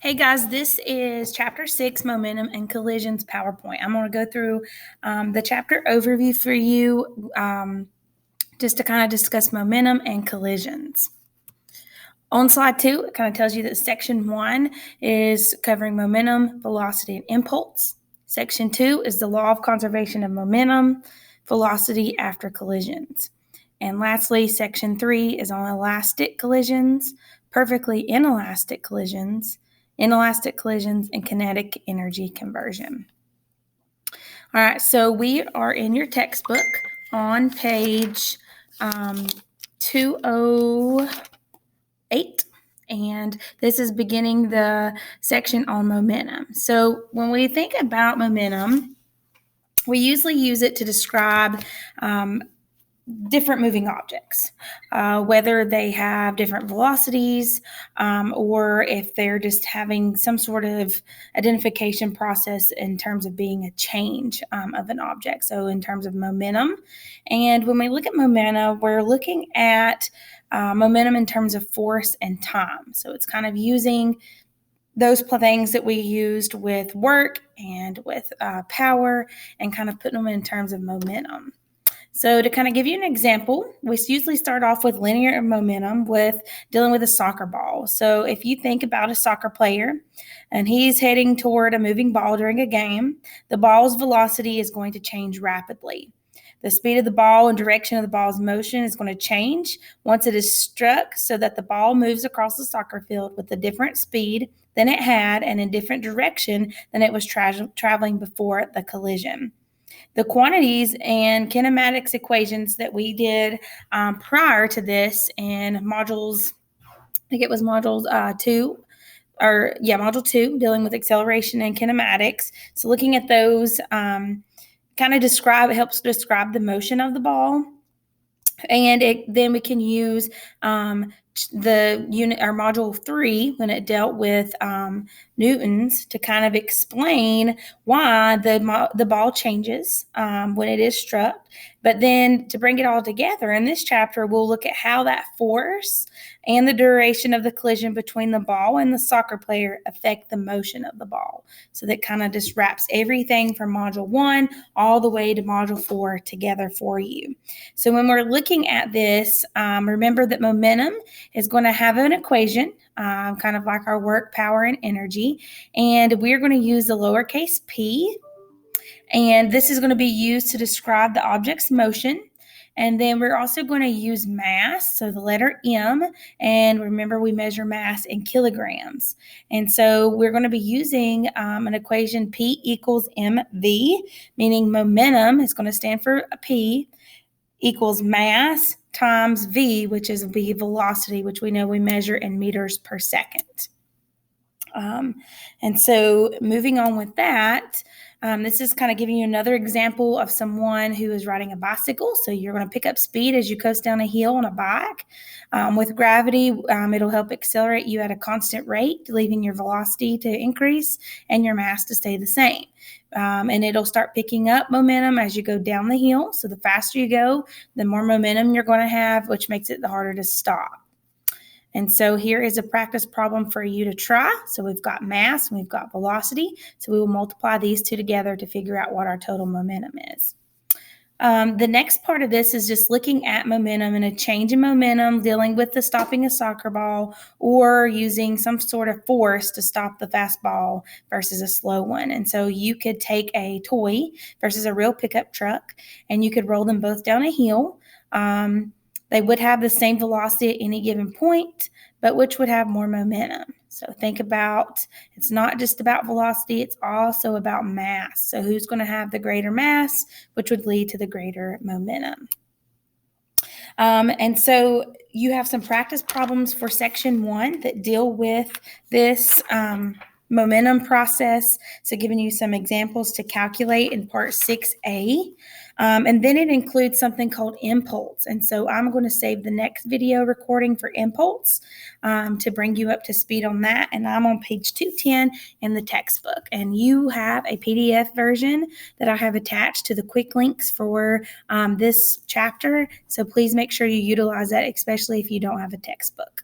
Hey guys, this is Chapter 6, Momentum and Collisions PowerPoint. I'm going to go through the chapter overview for you just to kind of discuss momentum and collisions. On slide 2, it kind of tells you that section 1 is covering momentum, velocity, and impulse. Section 2 is the law of conservation of momentum, velocity after collisions. And lastly, section 3 is on elastic collisions, perfectly inelastic collisions, inelastic collisions, and kinetic energy conversion. All right, so we are in your textbook on page 208, and this is beginning the section on momentum. So when we think about momentum, we usually use it to describe different moving objects, whether they have different velocities or if they're just having some sort of identification process in terms of being a change of an object. So in terms of momentum. And when we look at momentum, we're looking at momentum in terms of force and time. So it's kind of using those things that we used with work and with power and kind of putting them in terms of momentum. So to kind of give you an example, we usually start off with linear momentum with dealing with a soccer ball. So if you think about a soccer player and he's heading toward a moving ball during a game, the ball's velocity is going to change rapidly. The speed of the ball and direction of the ball's motion is going to change once it is struck so that the ball moves across the soccer field with a different speed than it had and in different direction than it was traveling before the collision. The quantities and kinematics equations that we did prior to this in modules, I think it was module 2, module 2, dealing with acceleration and kinematics. So looking at those kind of helps describe the motion of the ball. And then we can use the unit or module 3 when it dealt with newtons to kind of explain why the ball changes when it is struck. But then to bring it all together in this chapter, we'll look at how that force and the duration of the collision between the ball and the soccer player affect the motion of the ball. So that kind of just wraps everything from module 1 all the way to module 4 together for you. So when we're looking at this, remember that momentum is going to have an equation, kind of like our work, power, and energy. And we're going to use the lowercase p. And this is going to be used to describe the object's motion. And then we're also going to use mass, so the letter M. And remember, we measure mass in kilograms. And so we're going to be using an equation P equals mv, meaning momentum is going to stand for P, equals mass times v, which is v velocity, which we know we measure in meters per second. And so moving on with that, this is kind of giving you another example of someone who is riding a bicycle. So you're going to pick up speed as you coast down a hill on a bike. With gravity, it'll help accelerate you at a constant rate, leaving your velocity to increase and your mass to stay the same. And it'll start picking up momentum as you go down the hill. So the faster you go, the more momentum you're going to have, which makes it harder to stop. And so here is a practice problem for you to try. So we've got mass and we've got velocity. So we will multiply these two together to figure out what our total momentum is. The next part of this is just looking at momentum and a change in momentum, dealing with the stopping a soccer ball or using some sort of force to stop the fast ball versus a slow one. And so you could take a toy versus a real pickup truck and you could roll them both down a hill. They would have the same velocity at any given point, but which would have more momentum? So think about, it's not just about velocity, it's also about mass. So who's going to have the greater mass, which would lead to the greater momentum? And so you have some practice problems for section 1 that deal with this momentum process. So giving you some examples to calculate in part 6A. And then it includes something called impulse. And so I'm going to save the next video recording for impulse to bring you up to speed on that. And I'm on page 210 in the textbook. And you have a PDF version that I have attached to the quick links for this chapter. So please make sure you utilize that, especially if you don't have a textbook.